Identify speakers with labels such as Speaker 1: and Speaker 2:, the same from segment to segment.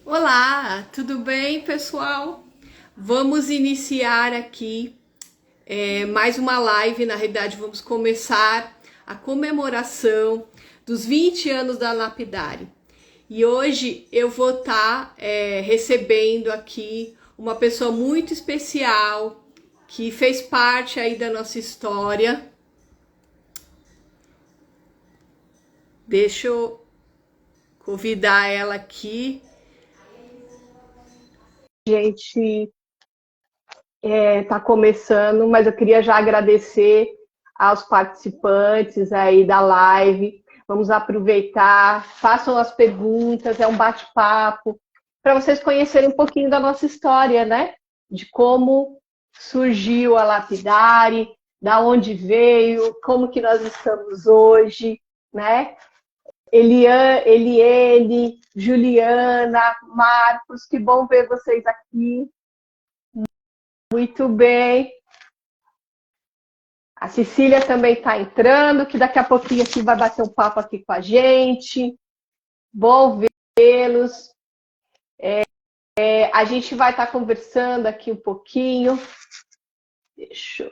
Speaker 1: Olá, tudo bem, pessoal? Vamos iniciar aqui mais uma live. Na realidade, vamos começar a comemoração dos 20 anos da Lapidari. E hoje eu vou estar recebendo aqui uma pessoa muito especial que fez parte aí da nossa história. Deixa eu convidar ela aqui. Gente, está começando, mas eu queria já agradecer aos participantes aí da live. Vamos aproveitar, façam as perguntas, é um bate-papo, para vocês conhecerem um pouquinho da nossa história, né? De como surgiu a Lapidari, da onde veio, como que nós estamos hoje, né? Eliane, Juliana, Marcos, que bom ver vocês aqui. Muito bem. A Cecília também está entrando, que daqui a pouquinho aqui vai bater um papo aqui com a gente. Bom vê-los. A gente vai estar conversando aqui um pouquinho. Deixa eu...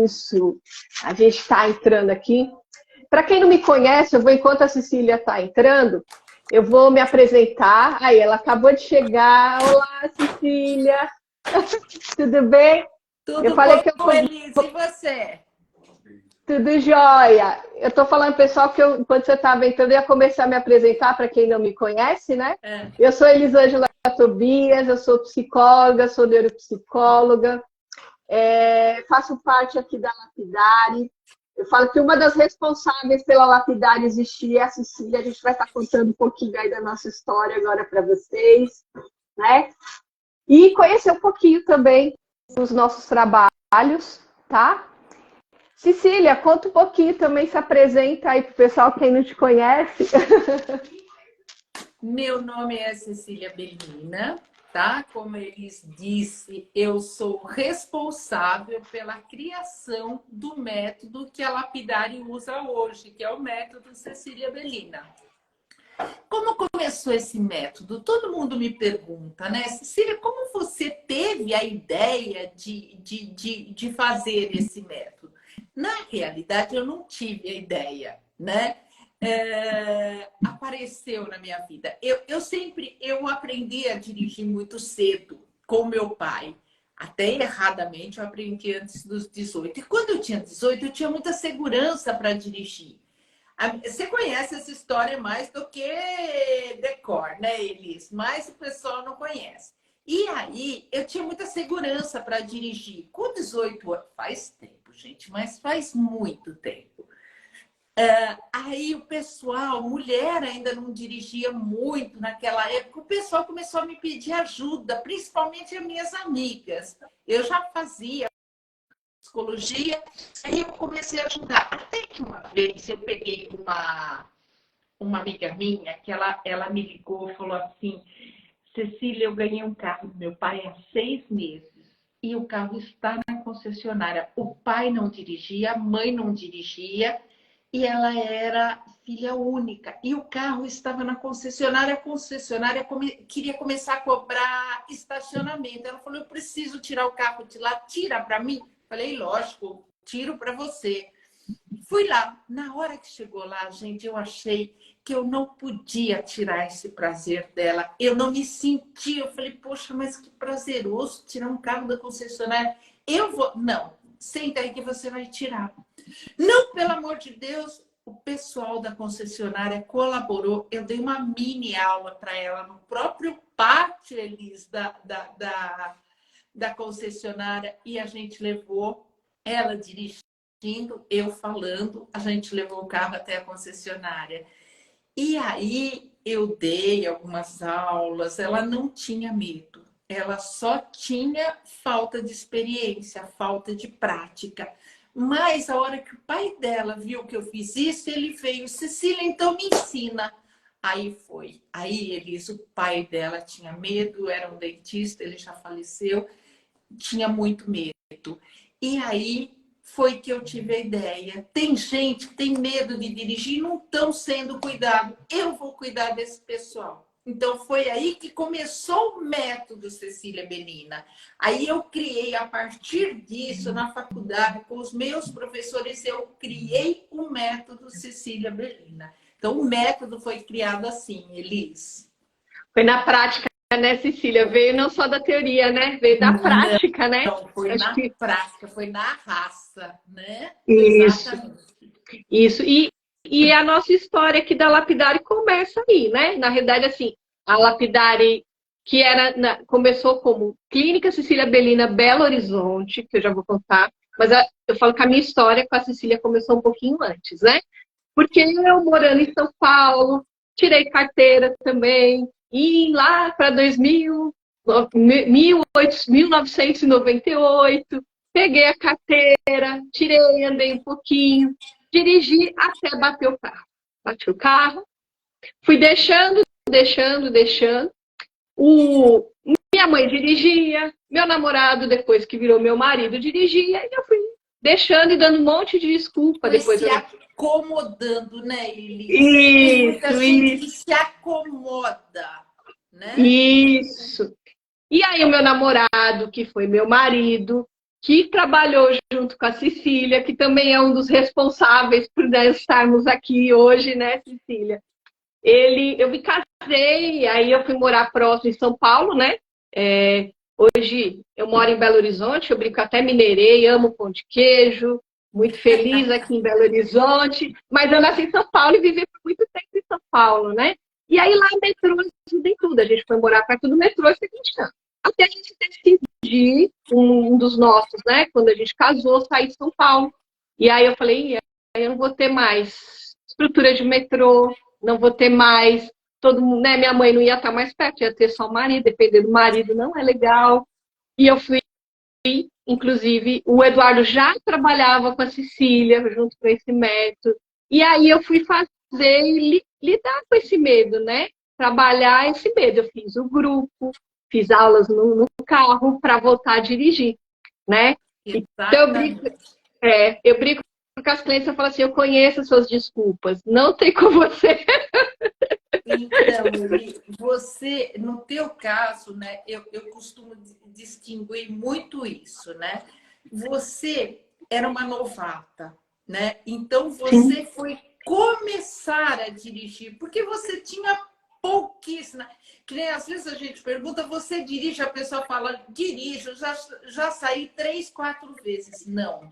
Speaker 1: Isso. A gente está entrando aqui. Para quem não me conhece, enquanto a Cecília está entrando, eu vou me apresentar. Aí, ela acabou de chegar. Olá, Cecília. Tudo bem? Eu
Speaker 2: Tudo
Speaker 1: falei que
Speaker 2: bom, Elise? E você?
Speaker 1: Tudo jóia. Eu estou falando, pessoal, que enquanto você estava entrando, eu ia começar a me apresentar para quem não me conhece, né? Eu sou Elisângela Tobias, eu sou psicóloga, sou neuropsicóloga, faço parte aqui da Lapidari. Eu falo que uma das responsáveis pela Lapidari existir é a Cecília. A gente vai estar contando um pouquinho aí da nossa história agora para vocês, né? E conhecer um pouquinho também dos nossos trabalhos, tá? Cecília, conta um pouquinho também, se apresenta aí para o pessoal, quem não te conhece.
Speaker 2: Meu nome é Cecília Bellina, tá? Como eles disse, eu sou responsável pela criação do método que a Lapidari usa hoje, que é o método Cecília Bellina. Como começou esse método? Todo mundo me pergunta, né? Cecília, como você teve a ideia de fazer esse método? Na realidade, eu não tive a ideia, né? Apareceu na minha vida. Eu aprendi a dirigir muito cedo com meu pai. Até erradamente, eu aprendi antes dos 18. E quando eu tinha 18, eu tinha muita segurança para dirigir. Você conhece essa história mais do que decor, né, Elis? Mas o pessoal não conhece. E aí, eu tinha muita segurança para dirigir. Com 18 anos, faz tempo, gente, mas faz muito tempo. Aí o pessoal, mulher ainda não dirigia muito naquela época, o pessoal começou a me pedir ajuda, principalmente as minhas amigas. Eu já fazia psicologia, aí eu comecei a ajudar. Até que uma vez eu peguei uma amiga minha, que ela me ligou e falou assim: Cecília, eu ganhei um carro do meu pai há 6 meses e o carro está na concessionária. O pai não dirigia, a mãe não dirigia e ela era filha única. E o carro estava na concessionária, a concessionária queria começar a cobrar estacionamento. Ela falou: eu preciso tirar o carro de lá, tira para mim. Falei: lógico, tiro para você. Fui lá. Na hora que chegou lá, gente, eu achei que eu não podia tirar esse prazer dela. Eu não me sentia. Eu falei: poxa, mas que prazeroso tirar um carro da concessionária. Eu vou... Não, senta aí que você vai tirar. Não, pelo amor de Deus, o pessoal da concessionária colaborou. Eu dei uma mini aula para ela no próprio pátio, Elis, da concessionária, e a gente levou ela dirigindo, eu falando, a gente levou o carro até a concessionária. E aí eu dei algumas aulas, ela não tinha medo, ela só tinha falta de experiência, falta de prática. Mas a hora que o pai dela viu que eu fiz isso, ele veio: Cecília, então me ensina. Aí foi. Aí, Elis, o pai dela tinha medo, era um dentista, ele já faleceu, tinha muito medo. E aí foi que eu tive a ideia. Tem gente que tem medo de dirigir e não estão sendo cuidados. Eu vou cuidar desse pessoal. Então, foi aí que começou o método Cecília Belina. Aí eu criei, a partir disso, na faculdade, com os meus professores, eu criei o método Cecília Belina. Então, o método foi criado assim, Elis.
Speaker 1: Foi na prática, né, Cecília? Veio não só da teoria, né? Veio da prática, né?
Speaker 2: Não, foi na prática, foi na raça, né?
Speaker 1: Isso.
Speaker 2: Exatamente.
Speaker 1: Isso. E a nossa história aqui da Lapidare começa aí, né? Na realidade, assim, a Lapidare, que começou como Clínica Cecília Belina Belo Horizonte, que eu já vou contar, mas eu falo que a minha história com a Cecília começou um pouquinho antes, né? Porque eu, morando em São Paulo, tirei carteira também, e lá para 1998, peguei a carteira, tirei, andei um pouquinho, dirigi até bater o carro. Bati o carro, fui deixando. Minha mãe dirigia, meu namorado, depois que virou meu marido, dirigia, e eu fui deixando e dando um monte de desculpa.
Speaker 2: Foi
Speaker 1: depois
Speaker 2: se acomodando, né, Elis?
Speaker 1: Tem
Speaker 2: muita gente que se acomoda, né?
Speaker 1: Isso. E aí o meu namorado, que foi meu marido, que trabalhou junto com a Cecília, que também é um dos responsáveis por nós estarmos aqui hoje, né, Cecília? Eu me casei, aí eu fui morar próximo em São Paulo, né? Hoje eu moro em Belo Horizonte, eu brinco, até mineirei, amo pão de queijo, muito feliz aqui em Belo Horizonte, mas eu nasci em São Paulo e vivi por muito tempo em São Paulo, né? E aí lá metrô, tudo em tudo, a gente foi morar perto do metrô e seguinte ano. Até a gente decidir, um dos nossos, né? Quando a gente casou, sair de São Paulo. E aí eu falei, eu não vou ter mais estrutura de metrô, não vou ter mais todo mundo, né? Minha mãe não ia estar mais perto, ia ter só o marido, depender do marido não é legal. E eu fui, inclusive, o Eduardo já trabalhava com a Cecília, junto com esse método. E aí eu fui fazer e lidar com esse medo, né? Trabalhar esse medo. Eu fiz o grupo, fiz aulas no carro para voltar a dirigir, né? Então eu brinco com as clientes, eu falo assim, eu conheço as suas desculpas, não tem com você.
Speaker 2: Então, você, no teu caso, né, eu costumo distinguir muito isso, né? Você era uma novata, né? Então, você foi começar a dirigir, porque você tinha pouquíssima... Que nem às vezes a gente pergunta, você dirige? A pessoa fala, dirijo, já saí 3, 4 vezes. Não.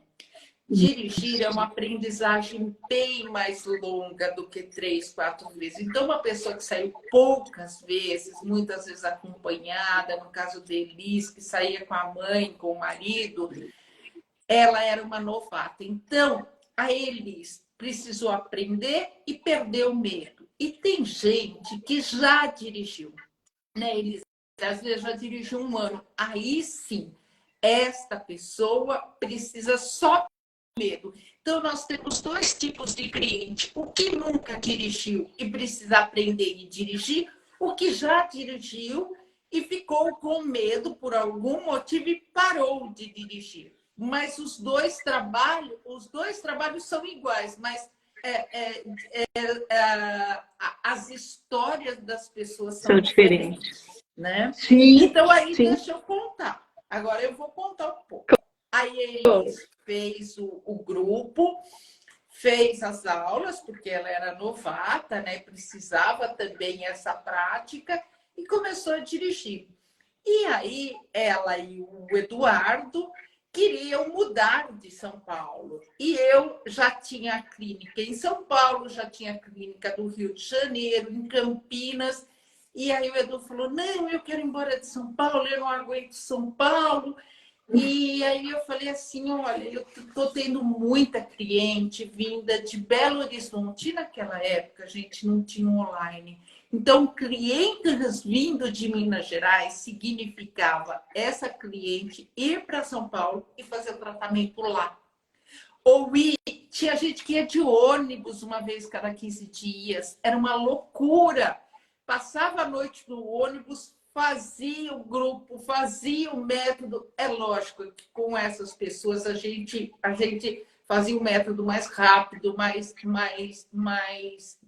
Speaker 2: Dirigir é uma aprendizagem bem mais longa do que 3, 4 vezes. Então, uma pessoa que saiu poucas vezes, muitas vezes acompanhada, no caso de Elis, que saía com a mãe, com o marido, ela era uma novata. Então, a Elis precisou aprender e perdeu o medo. E tem gente que já dirigiu, né, Elis? Às vezes já dirigiu 1 ano. Aí sim, esta pessoa precisa só medo. Então, nós temos 2 tipos de cliente. O que nunca dirigiu e precisa aprender e dirigir, o que já dirigiu e ficou com medo por algum motivo e parou de dirigir. Mas os dois trabalhos são iguais, mas as histórias das pessoas são diferentes, né?
Speaker 1: Sim,
Speaker 2: então, aí
Speaker 1: sim.
Speaker 2: Deixa eu contar. Agora eu vou contar um pouco. Aí ele fez o grupo, fez as aulas, porque ela era novata, né? Precisava também essa prática, e começou a dirigir. E aí ela e o Eduardo queriam mudar de São Paulo. E eu já tinha clínica em São Paulo, já tinha clínica do Rio de Janeiro, em Campinas. E aí o Edu falou, não, eu quero ir embora de São Paulo, eu não aguento São Paulo. E aí eu falei assim, olha, eu estou tendo muita cliente vinda de Belo Horizonte. E naquela época a gente não tinha online. Então, clientes vindo de Minas Gerais significava essa cliente ir para São Paulo e fazer o tratamento lá. Ou ir tinha gente que ia de ônibus uma vez cada 15 dias. Era uma loucura. Passava a noite no ônibus, fazia o grupo, fazia o método. É lógico que com essas pessoas a gente fazia o método mais rápido, mais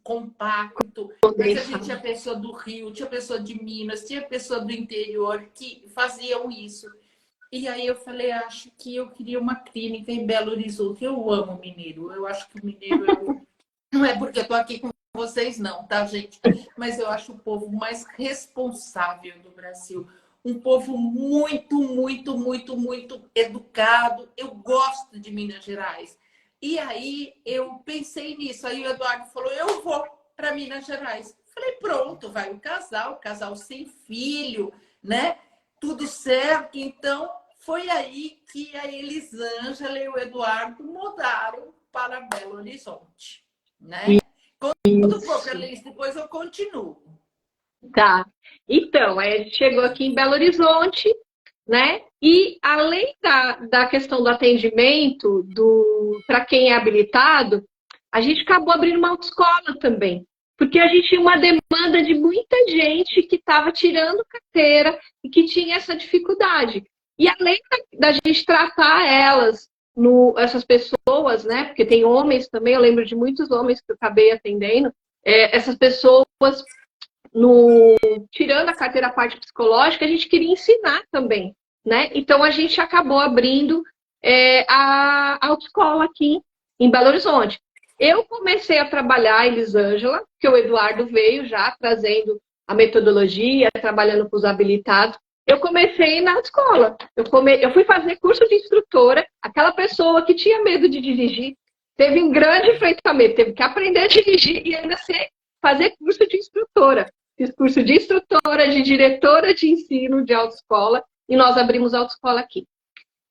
Speaker 2: compacto. Mas a gente tinha pessoa do Rio, tinha pessoa de Minas, tinha pessoa do interior que faziam isso. E aí eu falei, acho que eu queria uma clínica em Belo Horizonte. Eu amo mineiro. Eu acho que o mineiro não é porque eu estou aqui com vocês, não, tá, gente? Mas eu acho o povo mais responsável do Brasil. Um povo muito, muito, muito, muito educado. Eu gosto de Minas Gerais. E aí eu pensei nisso. Aí o Eduardo falou, eu vou para Minas Gerais. Falei, pronto, vai o casal sem filho, né? Tudo certo. Então, foi aí que a Elisângela e o Eduardo mudaram para Belo Horizonte, né? Conta um pouco, Elis, depois eu continuo.
Speaker 1: Tá. Então, a gente chegou aqui em Belo Horizonte, né? E além da questão do atendimento para quem é habilitado, a gente acabou abrindo uma autoescola também. Porque a gente tinha uma demanda de muita gente que estava tirando carteira e que tinha essa dificuldade. E além da gente tratar essas pessoas, né? Porque tem homens também, eu lembro de muitos homens que eu acabei atendendo, essas pessoas tirando a carteira a parte psicológica, a gente queria ensinar também, né? Então a gente acabou abrindo a autoescola aqui em Belo Horizonte. Eu comecei a trabalhar, Elisângela, que o Eduardo veio já trazendo a metodologia, trabalhando com os habilitados. Eu comecei na escola. Eu fui fazer curso de instrutora. Aquela pessoa que tinha medo de dirigir teve um grande enfrentamento, teve que aprender a dirigir e ainda fazer curso de instrutora. Fiz curso de instrutora, de diretora de ensino de autoescola e nós abrimos a autoescola aqui.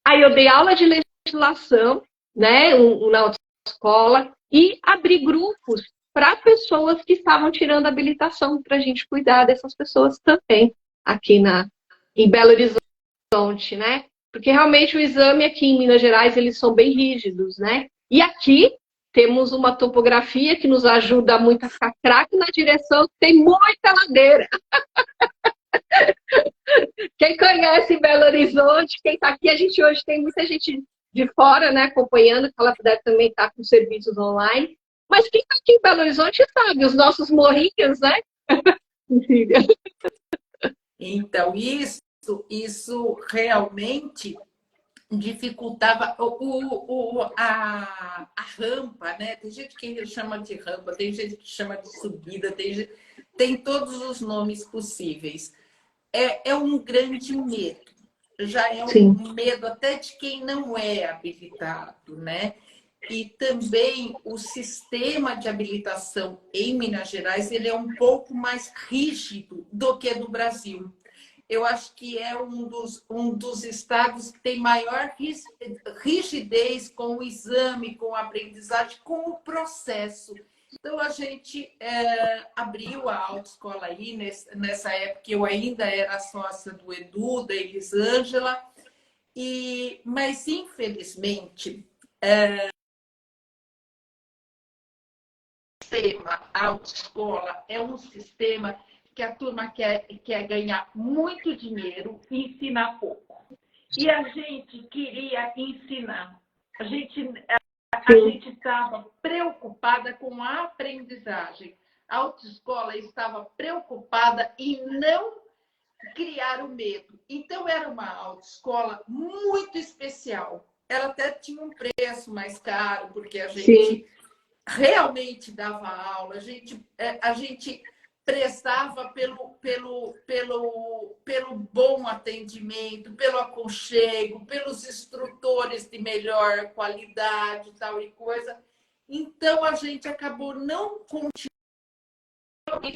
Speaker 1: Aí eu dei aula de legislação, né, na autoescola e abri grupos para pessoas que estavam tirando habilitação para a gente cuidar dessas pessoas também aqui em Belo Horizonte, né? Porque realmente o exame aqui em Minas Gerais eles são bem rígidos, né? E aqui temos uma topografia que nos ajuda muito a ficar craque na direção, tem muita ladeira. Quem conhece Belo Horizonte, quem está aqui, a gente hoje tem muita gente de fora, né, acompanhando, que ela deve também estar com serviços online. Mas quem está aqui em Belo Horizonte sabe, os nossos morrinhos, né?
Speaker 2: Então, isso realmente dificultava a rampa, né? Tem gente que chama de rampa, tem gente que chama de subida, tem todos os nomes possíveis. É um grande medo. Já é um medo até de quem não é habilitado, né? E também o sistema de habilitação em Minas Gerais ele é um pouco mais rígido do que no Brasil. Eu acho que é um dos estados que tem maior rigidez com o exame, com a aprendizagem, com o processo. Então, a gente abriu a autoescola aí, nessa época eu ainda era sócia do Edu, da Elisângela, mas, infelizmente, o sistema autoescola é um sistema que a turma quer ganhar muito dinheiro e ensinar pouco. E a gente queria ensinar. A gente estava preocupada com a aprendizagem. A autoescola estava preocupada em não criar o medo. Então, era uma autoescola muito especial. Ela até tinha um preço mais caro, porque a gente realmente dava aula, a gente prezava pelo bom atendimento, pelo aconchego, pelos instrutores de melhor qualidade, tal e coisa. Então, a gente acabou não continuando,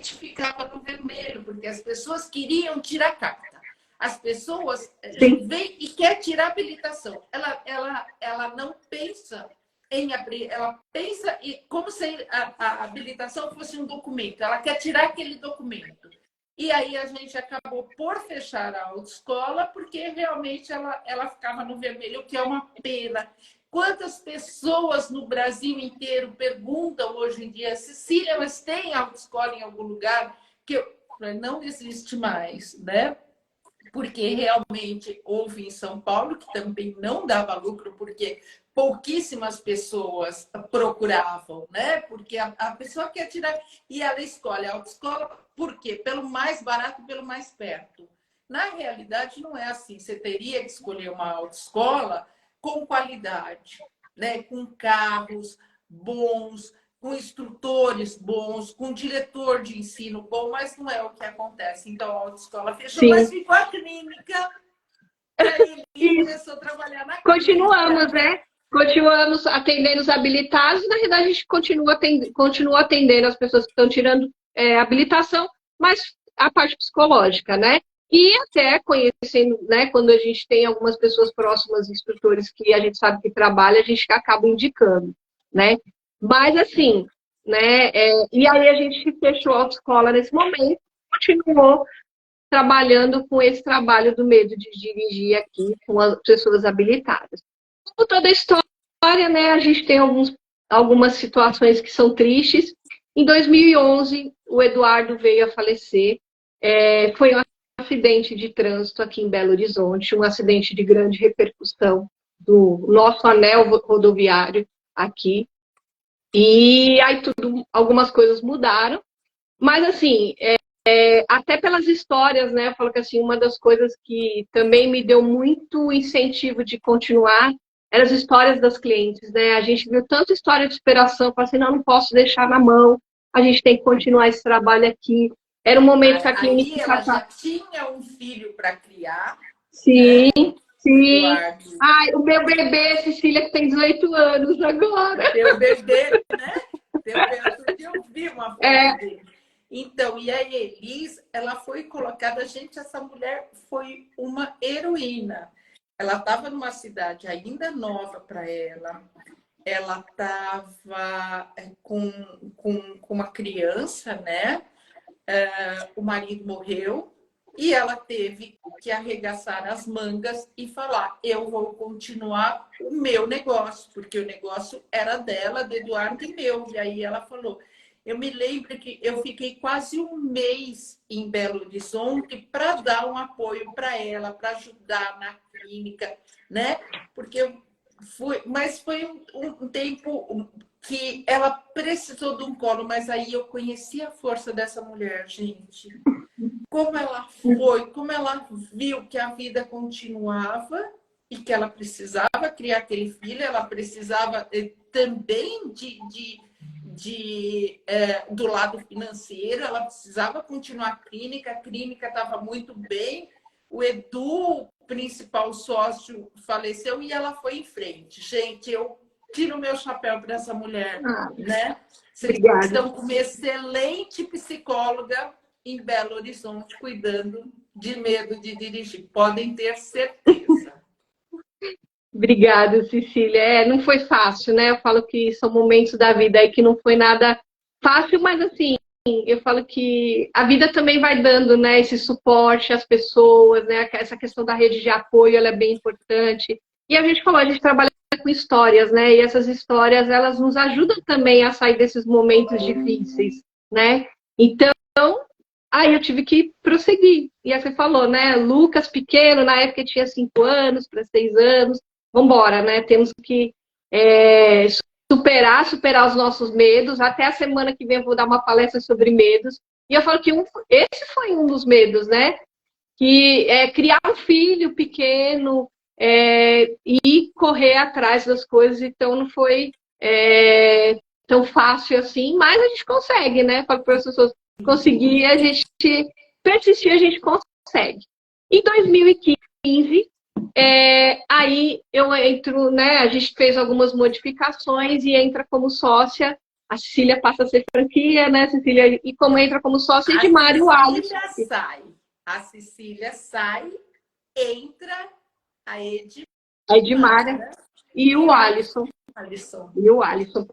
Speaker 2: ficava no vermelho, porque as pessoas queriam tirar carta. As pessoas vêm e quer tirar habilitação. Ela não pensa em abrir, ela pensa como se a habilitação fosse um documento. Ela quer tirar aquele documento. E aí a gente acabou por fechar a autoescola, porque realmente ela ficava no vermelho, o que é uma pena. Quantas pessoas no Brasil inteiro perguntam hoje em dia, Cecília, mas tem autoescola em algum lugar? Que não existe mais, né? Porque realmente houve em São Paulo, que também não dava lucro, porque pouquíssimas pessoas procuravam, né? Porque a pessoa quer tirar e ela escolhe a autoescola, por quê? Pelo mais barato, pelo mais perto. Na realidade, não é assim. Você teria que escolher uma autoescola com qualidade, né? Com carros bons, com instrutores bons, com diretor de ensino bom, mas não é o que acontece. Então, a autoescola fechou,
Speaker 1: Sim.
Speaker 2: mas ficou a clínica. E aí ele começou a trabalhar na clínica.
Speaker 1: Continuamos, né? Continuamos atendendo os habilitados. Na verdade, a gente continua atendendo as pessoas que estão tirando habilitação, mas a parte psicológica, né? E até conhecendo, né? Quando a gente tem algumas pessoas próximas, instrutores que a gente sabe que trabalha, a gente acaba indicando, né? Mas assim, né? E aí a gente fechou a autoescola nesse momento, continuou trabalhando com esse trabalho do medo de dirigir aqui com as pessoas habilitadas. Como toda a história, né, a gente tem algumas situações que são tristes. Em 2011, o Eduardo veio a falecer. Foi um acidente de trânsito aqui em Belo Horizonte, um acidente de grande repercussão do nosso anel rodoviário aqui. E aí algumas coisas mudaram. Mas assim, até pelas histórias, né? Eu falo que assim, uma das coisas que também me deu muito incentivo de continuar eram as histórias das clientes, né? A gente viu tanta história de superação, falei assim, não posso deixar na mão, a gente tem que continuar esse trabalho aqui. Era um momento que a clínica...
Speaker 2: Aí ela já tinha um filho para criar.
Speaker 1: Sim,
Speaker 2: né?
Speaker 1: sim. Ai, o meu bebê, Cecília, que tem 18 anos agora.
Speaker 2: Teu bebê, né? Outro dia eu vi uma foto dele. Então, e a Elis, ela foi colocada, gente, essa mulher foi uma heroína. Ela estava numa cidade ainda nova para ela. Ela estava com uma criança, né? O marido morreu e ela teve que arregaçar as mangas e falar, eu vou continuar o meu negócio, porque o negócio era dela, do Eduardo e meu. E aí ela falou, eu me lembro que eu fiquei quase um mês em Belo Horizonte para dar um apoio para ela, para ajudar na clínica, né? Porque mas foi um tempo que ela precisou de um colo, mas aí eu conheci a força dessa mulher, gente. Como ela foi, como ela viu que a vida continuava e que ela precisava criar aquele filho, ela precisava também do lado financeiro, ela precisava continuar a clínica estava muito bem. O Edu, principal sócio, faleceu e ela foi em frente. Gente, eu tiro o meu chapéu para essa mulher, né? Vocês estão com uma excelente psicóloga em Belo Horizonte, cuidando de medo de dirigir. Podem ter certeza.
Speaker 1: Obrigada, Cecília. Não foi fácil, né? Eu falo que são momentos da vida aí que não foi nada fácil, mas assim, eu falo que a vida também vai dando, né, esse suporte às pessoas, né? Essa questão da rede de apoio, ela é bem importante. E a gente falou, a gente trabalha com histórias, né? E essas histórias, elas nos ajudam também a sair desses momentos difíceis, né? Então, aí eu tive que prosseguir. E aí você falou, né? Lucas pequeno, na época tinha 5 anos para 6 anos. Vamos embora, né? Temos que superar os nossos medos. Até a semana que vem eu vou dar uma palestra sobre medos. E eu falo que esse foi um dos medos, né? Que é criar um filho pequeno e correr atrás das coisas. Então não foi tão fácil assim, mas a gente consegue, né? Para as pessoas conseguir, a gente persistir, a gente consegue. Em 2015, aí eu entro, né? A gente fez algumas modificações e entra como sócia. A Cecília passa a ser franquia, né, Cecília? E como entra como sócia, Edmar e o Alisson.
Speaker 2: A Cecília sai, entra a
Speaker 1: Edmar e o Alisson. E o Alisson.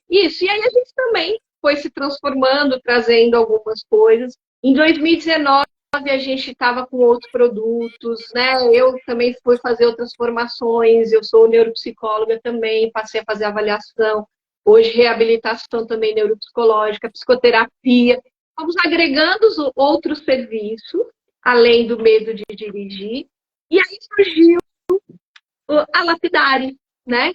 Speaker 1: Isso, e aí a gente também foi se transformando, trazendo algumas coisas. Em 2019, a gente estava com outros produtos, né? Eu também fui fazer outras formações, eu sou neuropsicóloga também, passei a fazer avaliação, hoje reabilitação também neuropsicológica, psicoterapia. Vamos agregando os outros serviços, além do medo de dirigir. E aí surgiu a Lapidare, né?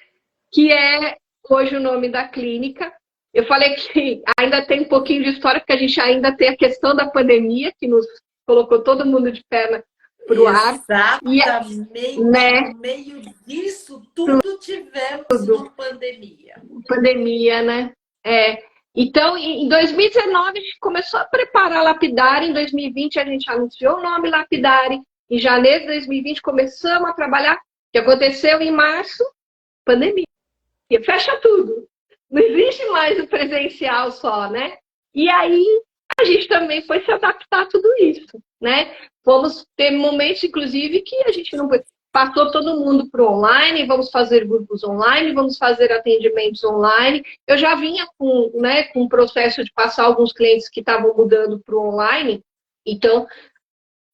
Speaker 1: Que é hoje o nome da clínica. Eu falei que ainda tem um pouquinho de história, porque a gente ainda tem a questão da pandemia, que nos colocou todo mundo de perna para o ar.
Speaker 2: Exatamente, né? No meio disso, tudo tivemos uma pandemia.
Speaker 1: Pandemia, né? Então, em 2019, a gente começou a preparar a Lapidare, em 2020 a gente anunciou o nome Lapidare, em janeiro de 2020 começamos a trabalhar, o que aconteceu em março, pandemia. Fecha tudo. Não existe mais o presencial só, né? E aí a gente também foi se adaptar a tudo isso, né? Vamos ter momentos, inclusive, que a gente não passou todo mundo para o online, vamos fazer grupos online, vamos fazer atendimentos online. Eu já vinha com o processo de passar alguns clientes que estavam mudando para o online, então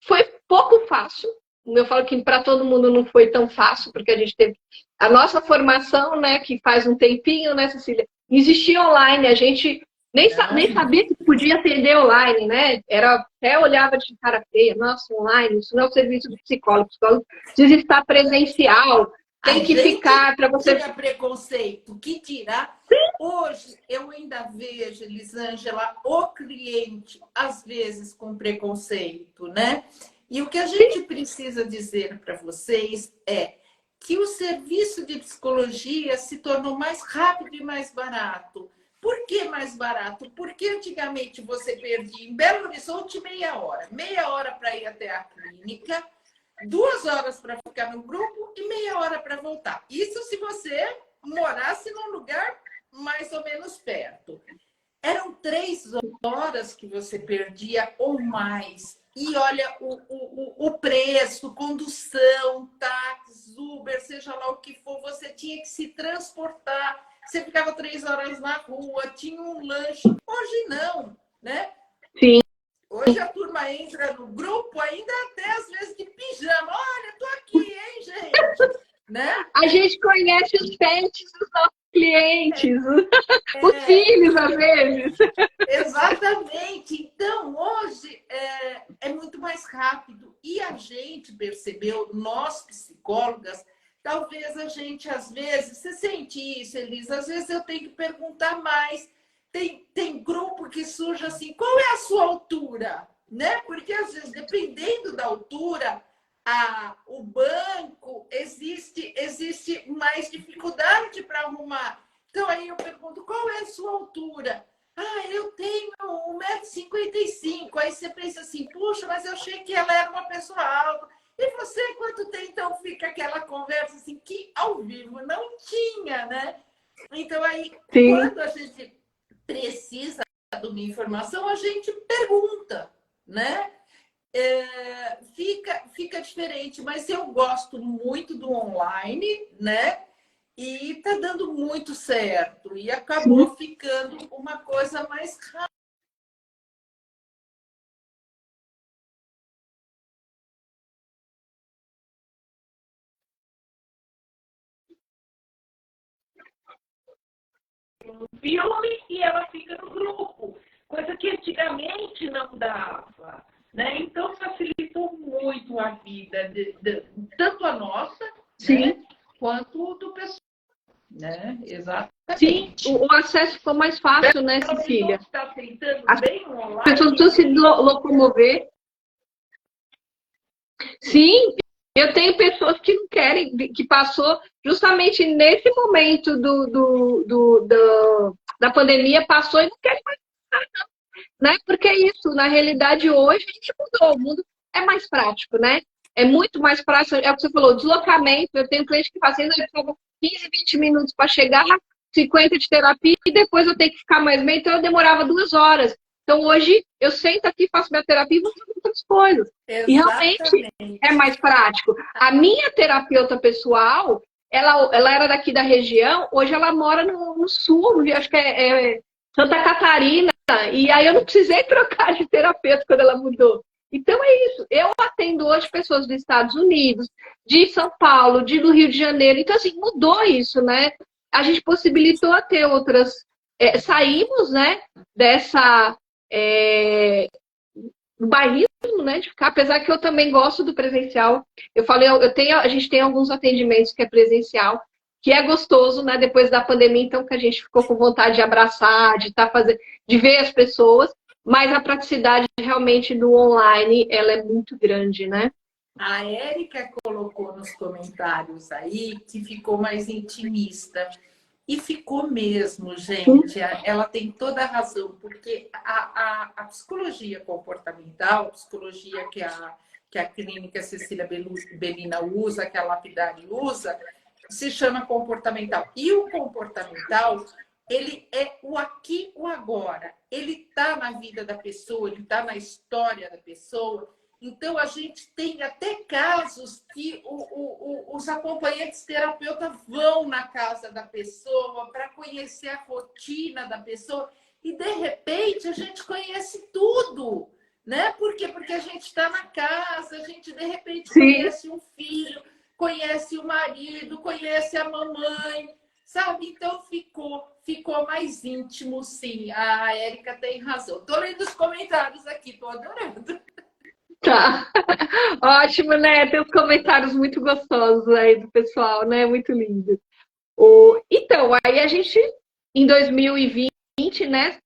Speaker 1: foi pouco fácil. Eu falo que para todo mundo não foi tão fácil, porque a gente teve a nossa formação, né, que faz um tempinho, né, Cecília, existia online, a gente nem sabia que podia atender online, né? Até olhava de cara feia, nossa, online, isso não é o serviço do psicólogo, o psicólogo precisa estar presencial, tem que ficar para você...
Speaker 2: Tinha preconceito, que tirar. Hoje, eu ainda vejo, Elisângela, o cliente, às vezes, com preconceito, né? E o que a gente precisa dizer para vocês é que o serviço de psicologia se tornou mais rápido e mais barato. Por que mais barato? Porque antigamente você perdia em Belo Horizonte meia hora para ir até a clínica, 2 horas para ficar no grupo e meia hora para voltar. Isso se você morasse num lugar mais ou menos perto. Eram 3 horas que você perdia ou mais. E olha, o preço, condução, táxi, Uber, seja lá o que for, você tinha que se transportar. Você ficava 3 horas na rua, tinha um lanche. Hoje não, né?
Speaker 1: Sim.
Speaker 2: Hoje a turma entra no grupo, ainda até às vezes de pijama. Olha, tô aqui, hein, gente? Né?
Speaker 1: A gente conhece os pets dos nossos clientes, os filhos, às vezes.
Speaker 2: Exatamente. Então, hoje é muito mais rápido. E a gente percebeu, nós psicólogas, talvez a gente, às vezes, você sente isso, Elisa, às vezes eu tenho que perguntar mais. Tem grupo que surge assim, qual é a sua altura? Né? Porque, às vezes, dependendo da altura, o banco, existe mais dificuldade para arrumar. Então, aí eu pergunto, qual é a sua altura? Eu tenho 1,55 m. Aí você pensa assim, puxa, mas eu achei que ela era uma pessoa alta. E você, quanto tem? Então, fica aquela conversa assim, que ao vivo não tinha, né? Então, aí, sim, quando a gente precisa de uma informação, a gente pergunta, né? Fica diferente, mas eu gosto muito do online, né? E tá dando muito certo. E acabou ficando uma coisa mais rápida.
Speaker 3: Filme e ela fica no grupo, coisa que antigamente não dava, né? Então facilitou muito a vida, tanto a nossa, né, quanto do pessoal, né? Exatamente.
Speaker 1: Sim, o acesso ficou mais fácil, né, Cecília?
Speaker 3: Está aceitando bem online.
Speaker 1: As pessoas precisam se locomover. Sim, eu tenho pessoas que não querem, que passou justamente nesse momento da pandemia, passou e não querem mais passar, não, né? Porque é isso, na realidade hoje a gente mudou, o mundo é mais prático, né? É muito mais prático, é o que você falou, deslocamento. Eu tenho cliente que fazendo 15, 20 minutos para chegar, 50 de terapia e depois eu tenho que ficar mais meio, então eu demorava 2 horas. Então, hoje, eu sento aqui, faço minha terapia e vou fazer outras coisas. Exatamente. E realmente é mais prático. A minha terapeuta pessoal, ela era daqui da região, hoje ela mora no sul, acho que é Santa Catarina. E aí eu não precisei trocar de terapeuta quando ela mudou. Então é isso. Eu atendo hoje pessoas dos Estados Unidos, de São Paulo, do Rio de Janeiro. Então, assim, mudou isso, né? A gente possibilitou a ter outras... saímos, né, dessa... do bairrismo, né, de ficar, apesar que eu também gosto do presencial. Eu falei, a gente tem alguns atendimentos que é presencial, que é gostoso, né, depois da pandemia, então, que a gente ficou com vontade de abraçar, de estar fazendo, de ver as pessoas, mas a praticidade realmente do online, ela é muito grande, né?
Speaker 2: A Érica colocou nos comentários aí que ficou mais intimista. E ficou mesmo, gente. Ela tem toda a razão, porque a psicologia comportamental, a psicologia que a clínica Cecília Bellina usa, que a Lapidari usa, se chama comportamental. E o comportamental, ele é o aqui, o agora. Ele está na vida da pessoa, ele está na história da pessoa. Então, a gente tem até casos que os acompanhantes terapeutas vão na casa da pessoa para conhecer a rotina da pessoa e, de repente, a gente conhece tudo, né? Por quê? Porque a gente está na casa, a gente, de repente, conhece um filho, conhece o marido, conhece a mamãe, sabe? Então, ficou mais íntimo, sim. A Érica tem razão. Estou lendo os comentários aqui, estou adorando.
Speaker 1: Tá. Ótimo, né? Tem uns comentários muito gostosos aí do pessoal, né? Muito lindo. Então, aí a gente, em 2020, né?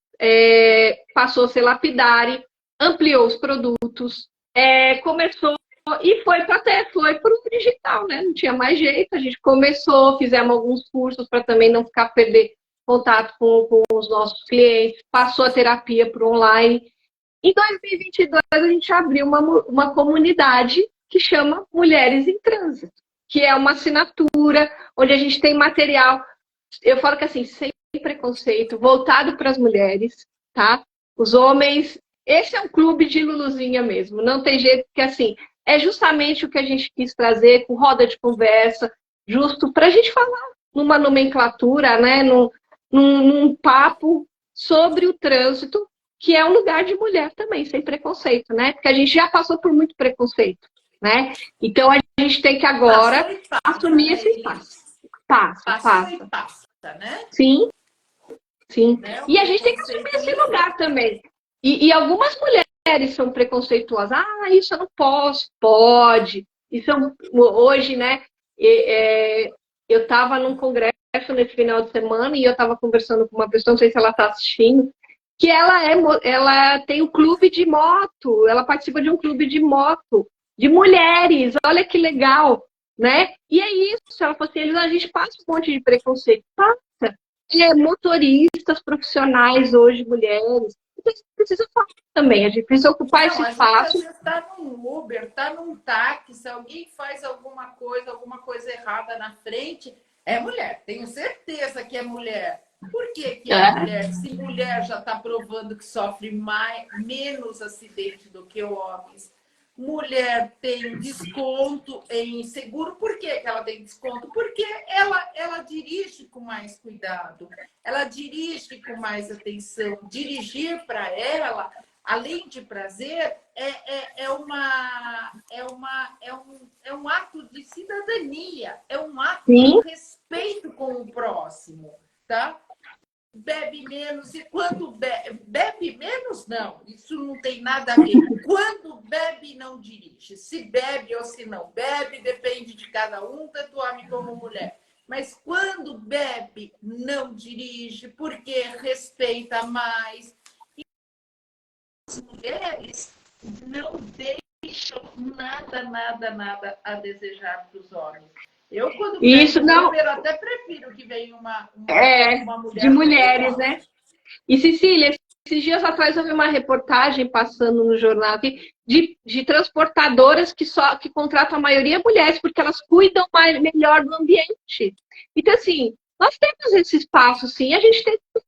Speaker 1: Passou a ser Lapidari, ampliou os produtos, começou e foi para o digital, né? Não tinha mais jeito. A gente começou, fizemos alguns cursos para também não perder contato com os nossos clientes, passou a terapia para o online. Em 2022, a gente abriu uma comunidade que chama Mulheres em Trânsito, que é uma assinatura onde a gente tem material, eu falo que assim, sem preconceito, voltado para as mulheres, tá? Os homens, esse é um clube de Luluzinha mesmo, não tem jeito, que assim, é justamente o que a gente quis trazer com roda de conversa, justo para a gente falar numa nomenclatura, né? Num papo sobre o trânsito, que é um lugar de mulher também, sem preconceito, né? Porque a gente já passou por muito preconceito, né? Então a gente tem que agora assumir esse espaço. Passa,
Speaker 2: né?
Speaker 1: Sim. Né? E a gente tem que assumir esse lugar também. E algumas mulheres são preconceituosas. Ah, isso eu não posso. Pode. Isso hoje, né? Eu estava num congresso nesse final de semana e eu estava conversando com uma pessoa, não sei se ela está assistindo, que ela tem um clube de moto, ela participa de um clube de moto, de mulheres, olha que legal, né? E é isso, ela falou assim, a gente passa um monte de preconceito, passa. Motoristas profissionais hoje, mulheres, precisa falar também, a gente precisa ocupar esse espaço.
Speaker 2: Você está num Uber, está num táxi, se alguém faz alguma coisa errada na frente, é mulher, tenho certeza que é mulher. Por que é mulher? Se mulher já está provando que sofre menos acidente do que homens. Mulher tem desconto em seguro. Por que ela tem desconto? Porque ela dirige com mais cuidado. Ela dirige com mais atenção. Dirigir para ela, além de prazer, é um ato de cidadania. É um ato de respeito com o próximo, tá? Bebe menos, e quando bebe menos, não, isso não tem nada a ver. Quando bebe, não dirige. Se bebe ou se não bebe, depende de cada um, tanto homem como mulher. Mas quando bebe, não dirige, porque respeita mais. E as mulheres não deixam nada a desejar para os homens. Eu, quando eu até prefiro que venha uma mulher
Speaker 1: de mulheres, né? E, Cecília, esses dias atrás eu vi uma reportagem passando no jornal aqui, de transportadoras que contratam a maioria mulheres, porque elas cuidam melhor do ambiente. Então, assim, nós temos esse espaço, sim, a gente tem que...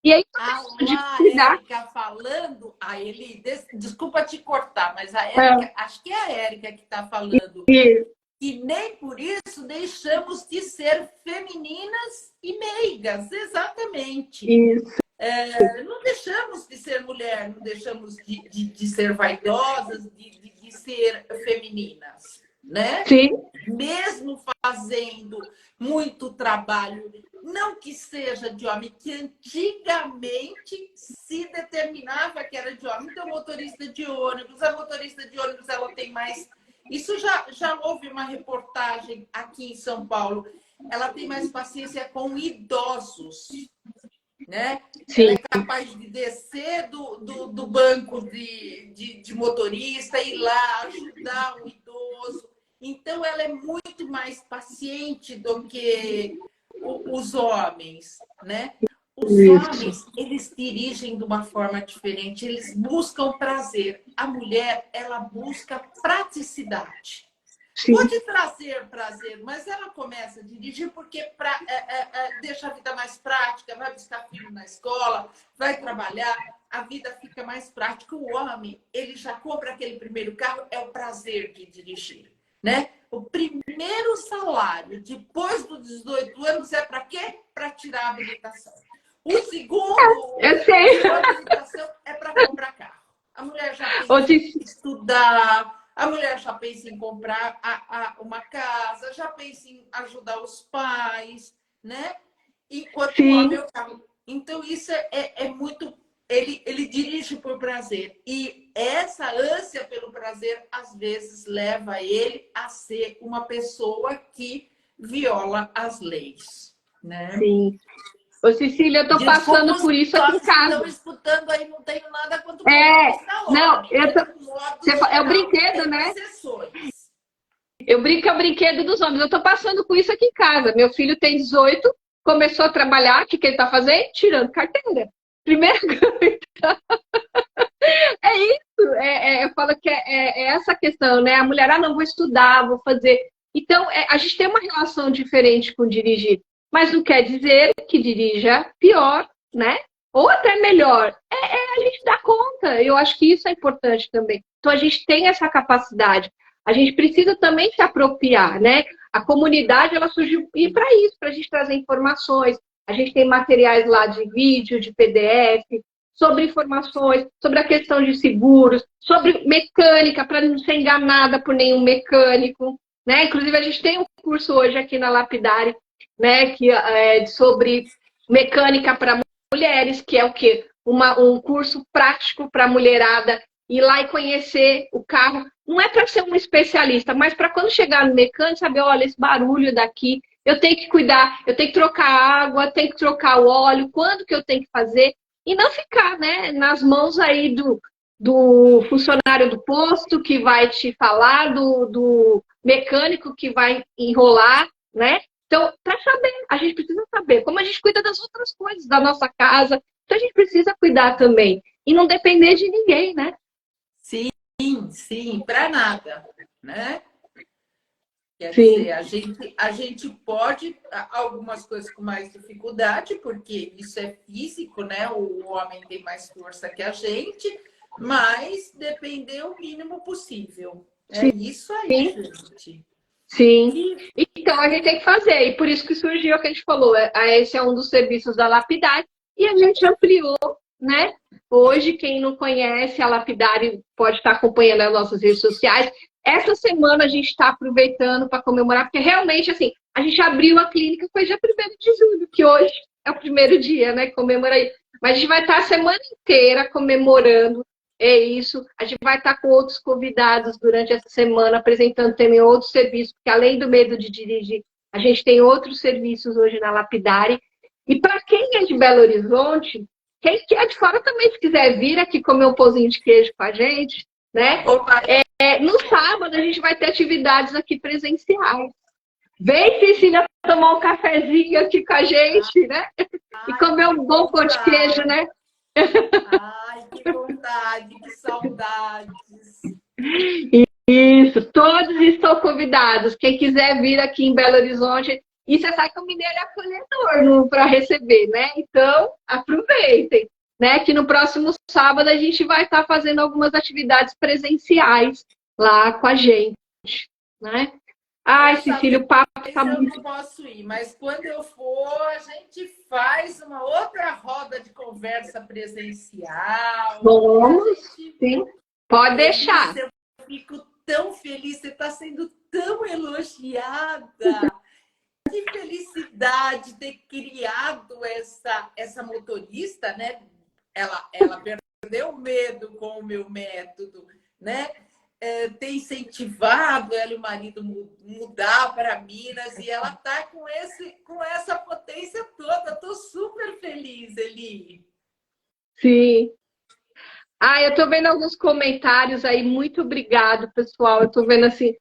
Speaker 1: E aí,
Speaker 2: a Érica falando, desculpa te cortar, mas a Érica, acho que é a Érica que está falando. E nem por isso deixamos de ser femininas e meigas, exatamente.
Speaker 1: Isso.
Speaker 2: Não deixamos de ser mulher, não deixamos de ser vaidosas, de ser femininas, né?
Speaker 1: Sim.
Speaker 2: Mesmo fazendo muito trabalho, não que seja de homem, que antigamente se determinava que era de homem. Então, motorista de ônibus, a motorista de ônibus, ela tem mais... Isso já houve uma reportagem aqui em São Paulo. Ela tem mais paciência com idosos, né?
Speaker 1: Sim.
Speaker 2: Ela é capaz de descer do banco de motorista, ir lá ajudar o idoso. Então, ela é muito mais paciente do que os homens, né? Os homens, eles dirigem de uma forma diferente, eles buscam prazer. A mulher, ela busca praticidade.
Speaker 1: Sim.
Speaker 2: Pode trazer prazer, mas ela começa a dirigir porque deixa a vida mais prática, vai buscar filho na escola, vai trabalhar, a vida fica mais prática. O homem, ele já compra aquele primeiro carro, é o prazer de dirigir, né? O primeiro salário, depois dos 18 anos, é para quê? Para tirar a habilitação. O segundo,
Speaker 1: Eu sei.
Speaker 2: a habilitação é para comprar carro. A mulher já pensa em estudar, a mulher já pensa em comprar uma casa, já pensa em ajudar os pais, né? Enquanto o homem é o carro. Então, isso é muito... Ele dirige por prazer. E essa ânsia pelo prazer, às vezes, leva ele a ser uma pessoa que viola as leis, né?
Speaker 1: Sim. Ô, Cecília, eu tô passando por isso aqui em casa.
Speaker 2: Estão escutando aí, não tenho nada contra o
Speaker 1: não, é o brinquedo, né? Eu brinco, é o brinquedo dos homens. Eu tô passando por isso aqui em casa. Meu filho tem 18, começou a trabalhar, o que ele tá fazendo? Tirando carteira. Primeira coisa. É isso. Eu falo que é essa questão, né? A mulher, não vou estudar, vou fazer. Então, a gente tem uma relação diferente com dirigir. Mas não quer dizer que dirija pior, né? Ou até melhor. A gente dá conta. Eu acho que isso é importante também. Então, a gente tem essa capacidade. A gente precisa também se apropriar, né? A comunidade, ela surgiu para isso, para a gente trazer informações. A gente tem materiais lá de vídeo, de PDF, sobre informações, sobre a questão de seguros, sobre mecânica, para não ser enganada por nenhum mecânico, né? Inclusive, a gente tem um curso hoje aqui na Lapidare, né, que é sobre mecânica para mulheres, que é o quê? Um curso prático para a mulherada ir lá e conhecer o carro. Não é para ser um especialista, mas para quando chegar no mecânico, saber, olha, esse barulho daqui, eu tenho que cuidar, eu tenho que trocar água, tenho que trocar o óleo, quando que eu tenho que fazer, e não ficar, né, nas mãos aí do funcionário do posto que vai te falar, do mecânico que vai enrolar, né? Então, para saber, a gente precisa saber como a gente cuida das outras coisas da nossa casa. Então, a gente precisa cuidar também. E não depender de ninguém, né?
Speaker 2: Sim, para nada, né? Quer dizer, a gente pode, algumas coisas com mais dificuldade, porque isso é físico, né? O homem tem mais força que a gente, mas depender o mínimo possível. É isso aí, gente.
Speaker 1: Sim, então a gente tem que fazer, e por isso que surgiu o que a gente falou, esse é um dos serviços da Lapidare, e a gente ampliou, né? Hoje, quem não conhece a Lapidare pode estar acompanhando as nossas redes sociais. Essa semana a gente está aproveitando para comemorar, porque realmente, assim, a gente abriu a clínica, foi dia 1º de julho, que hoje é o primeiro dia, né? Comemora aí. Mas a gente vai estar a semana inteira comemorando. É isso, a gente vai estar com outros convidados durante essa semana, apresentando também outros serviços, porque além do medo de dirigir, a gente tem outros serviços hoje na Lapidare. E para quem é de Belo Horizonte, quem é de fora também, se quiser vir aqui comer um pãozinho de queijo com a gente, né? No sábado a gente vai ter atividades aqui presenciais. Vem, Cecília, tomar um cafezinho aqui com a gente, né? E comer um bom pão de queijo, né?
Speaker 2: Ai, que vontade, que saudades.
Speaker 1: Isso, todos estão convidados. Quem quiser vir aqui em Belo Horizonte, e você sabe que o mineiro é acolhedor para receber, né? Então, aproveitem, né? Que no próximo sábado a gente vai estar fazendo algumas atividades presenciais lá com a gente, né? Ai, Cecília, o papo está
Speaker 2: Eu
Speaker 1: muito...
Speaker 2: não posso ir, mas quando eu for, a gente faz uma outra roda de conversa presencial.
Speaker 1: Vamos, sim. Pode deixar.
Speaker 2: Eu fico tão feliz, você está sendo tão elogiada. Que felicidade ter criado essa motorista, né? Ela perdeu o medo com o meu método, né? Ter incentivado ela e o marido mudar para Minas e ela está com essa potência toda. Estou super feliz, Eli.
Speaker 1: Sim. Ah, eu estou vendo alguns comentários aí. Muito obrigado, pessoal. Eu estou vendo assim,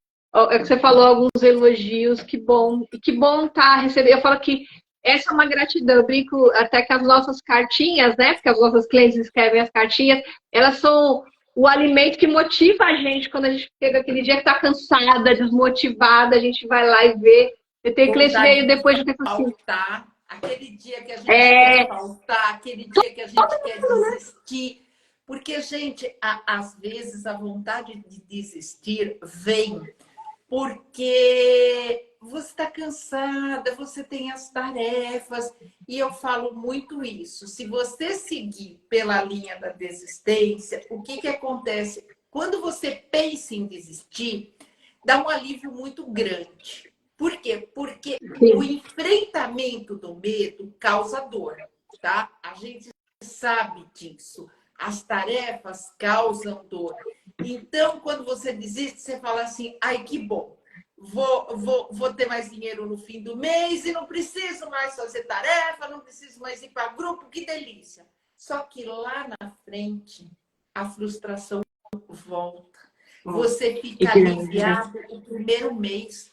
Speaker 1: é que você falou alguns elogios. Que bom. E que bom tá recebendo. Eu falo que essa é uma gratidão. Eu brinco até que as nossas cartinhas, né? Porque as nossas clientes escrevem as cartinhas, elas são o alimento que motiva a gente quando a gente chega aquele dia que está cansada, desmotivada, a gente vai lá e vê. Eu tenho cliente que veio depois de tempo assim.
Speaker 2: Aquele dia que a gente quer faltar, aquele dia que a gente quer desistir. Porque, gente, às vezes a vontade de desistir vem porque você está cansada, você tem as tarefas. E eu falo muito isso. Se você seguir pela linha da desistência, o que acontece? Quando você pensa em desistir, dá um alívio muito grande. Por quê? Porque o enfrentamento do medo causa dor, tá? A gente sabe disso. As tarefas causam dor. Então, quando você desiste, você fala assim, ai, que bom. Vou ter mais dinheiro no fim do mês e não preciso mais fazer tarefa, não preciso mais ir para grupo, que delícia. Só que lá na frente, a frustração volta. Você fica aliviado o primeiro mês,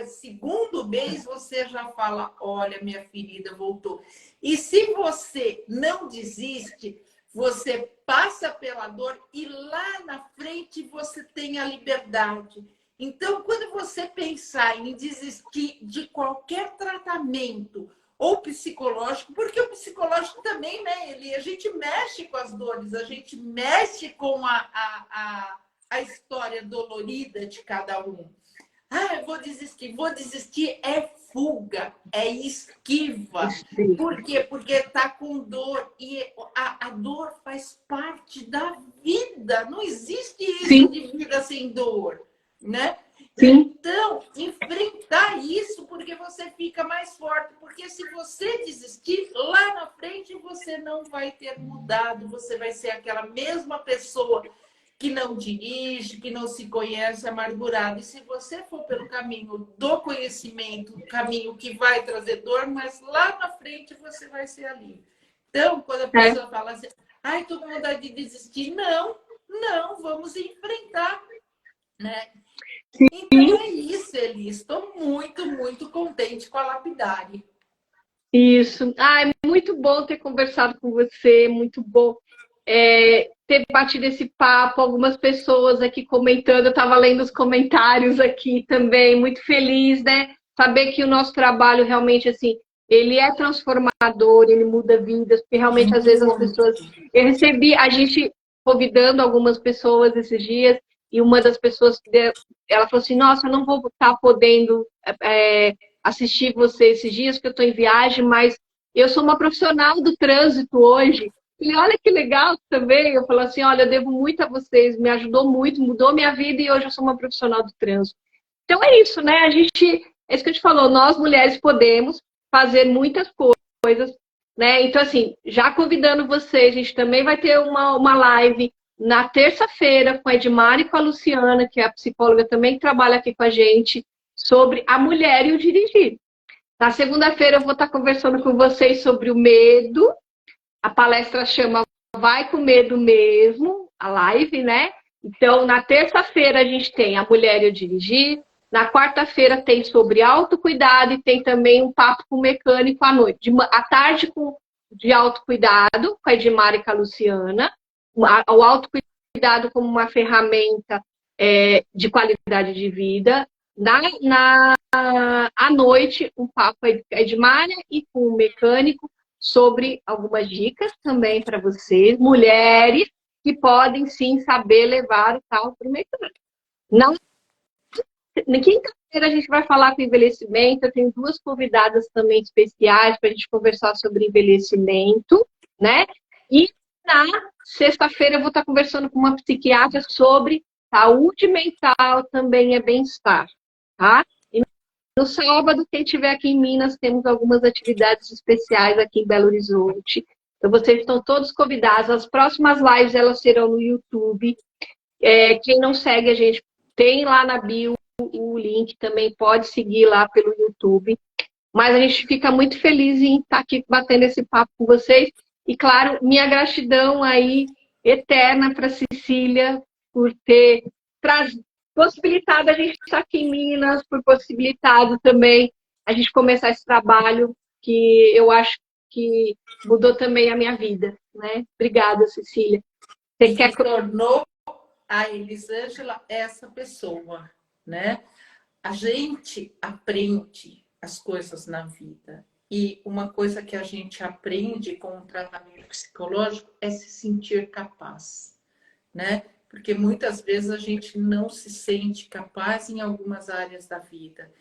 Speaker 2: segundo mês você já fala, olha, minha ferida voltou. E se você não desiste, você passa pela dor e lá na frente você tem a liberdade. Então, quando você pensar em desistir de qualquer tratamento ou psicológico, porque o psicológico também, né, a gente mexe com as dores, a gente mexe com a história dolorida de cada um. Ah, eu vou desistir, é fuga, é esquiva. Por quê? Porque está com dor e a dor faz parte da vida, não existe isso de vida sem dor, né?
Speaker 1: Sim.
Speaker 2: Então, enfrentar isso porque você fica mais forte. Porque se você desistir, lá na frente você não vai ter mudado. Você vai ser aquela mesma pessoa que não dirige, que não se conhece, amargurada. E se você for pelo caminho do conhecimento, o caminho que vai trazer dor, mas lá na frente você vai ser ali. Então, quando a pessoa fala assim, ai, tô com vontade de desistir. Não, vamos enfrentar, né? Então é isso, Eli. Estou muito, muito contente com a Lapidare.
Speaker 1: Isso. Ah, é muito bom ter conversado com você, muito bom ter batido esse papo, algumas pessoas aqui comentando, eu estava lendo os comentários aqui também, muito feliz, né? Saber que o nosso trabalho realmente, assim, ele é transformador, ele muda vidas, porque realmente às vezes as pessoas... Eu recebi, a gente convidando algumas pessoas esses dias, e uma das pessoas, ela falou assim, nossa, eu não vou estar podendo assistir você esses dias, porque eu estou em viagem, mas eu sou uma profissional do trânsito hoje. E olha que legal também. Eu falo assim, olha, eu devo muito a vocês, me ajudou muito, mudou minha vida e hoje eu sou uma profissional do trânsito. Então é isso, né? É isso que a gente falou, nós mulheres podemos fazer muitas coisas, né? Então, assim, já convidando vocês, a gente também vai ter uma live na terça-feira com a Edmar e com a Luciana, que é a psicóloga também que trabalha aqui com a gente, sobre a mulher e o dirigir. Na segunda-feira eu vou estar conversando com vocês sobre o medo. A palestra chama Vai com Medo Mesmo, a live, né? Então, na terça-feira a gente tem a mulher e o dirigir. Na quarta-feira tem sobre autocuidado e tem também um papo com o mecânico à noite. À tarde de autocuidado, com a Edmar e com a Luciana. O autocuidado como uma ferramenta de qualidade de vida. À noite, um papo com a Edmar e com o mecânico, sobre algumas dicas também para vocês, mulheres que podem sim saber levar o carro para o mecânico. Não na quinta-feira a gente vai falar com envelhecimento. Eu tenho duas convidadas também especiais para a gente conversar sobre envelhecimento, né? E na sexta-feira eu vou estar conversando com uma psiquiatra sobre saúde mental, também é bem-estar, tá? E no sábado, quem estiver aqui em Minas, temos algumas atividades especiais aqui em Belo Horizonte. Então, vocês estão todos convidados. As próximas lives, elas serão no YouTube. Quem não segue a gente, tem lá na bio o link, também pode seguir lá pelo YouTube. Mas a gente fica muito feliz em estar aqui batendo esse papo com vocês. E, claro, minha gratidão aí eterna para a Cecília por ter possibilitado a gente estar aqui em Minas, por possibilitado também a gente começar esse trabalho que eu acho que mudou também a minha vida, né? Obrigada, Cecília.
Speaker 2: Você quer... tornou a Elisângela essa pessoa, né? A gente aprende as coisas na vida. E uma coisa que a gente aprende com o tratamento psicológico é se sentir capaz, né? Porque muitas vezes a gente não se sente capaz em algumas áreas da vida.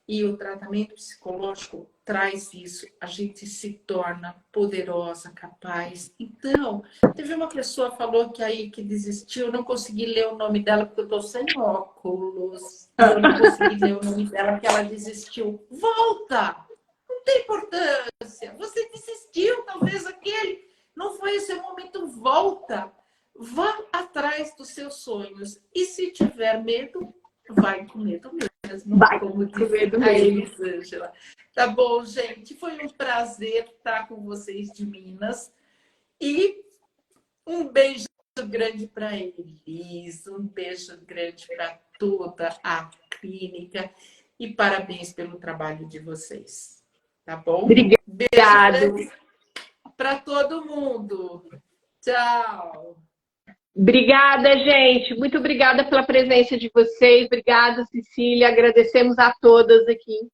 Speaker 2: E o tratamento psicológico traz isso. A gente se torna poderosa, capaz. Então, teve uma pessoa que falou que desistiu. Eu não consegui ler o nome dela porque eu estou sem óculos. Eu não consegui ler o nome dela porque ela desistiu. Volta! Não tem importância. Você desistiu, talvez aquele não foi o seu momento. Volta. Vá atrás dos seus sonhos. E se tiver medo, vai com medo mesmo.
Speaker 1: Vai
Speaker 2: como
Speaker 1: com medo
Speaker 2: a
Speaker 1: mesmo.
Speaker 2: Elisângela. Tá bom, gente? Foi um prazer estar com vocês de Minas. E um beijo grande para Elis, um beijo grande para toda a clínica. E parabéns pelo trabalho de vocês. Tá bom?
Speaker 1: Obrigada.
Speaker 2: Beijo para todo mundo. Tchau.
Speaker 1: Obrigada, gente. Muito obrigada pela presença de vocês. Obrigada, Cecília. Agradecemos a todas aqui.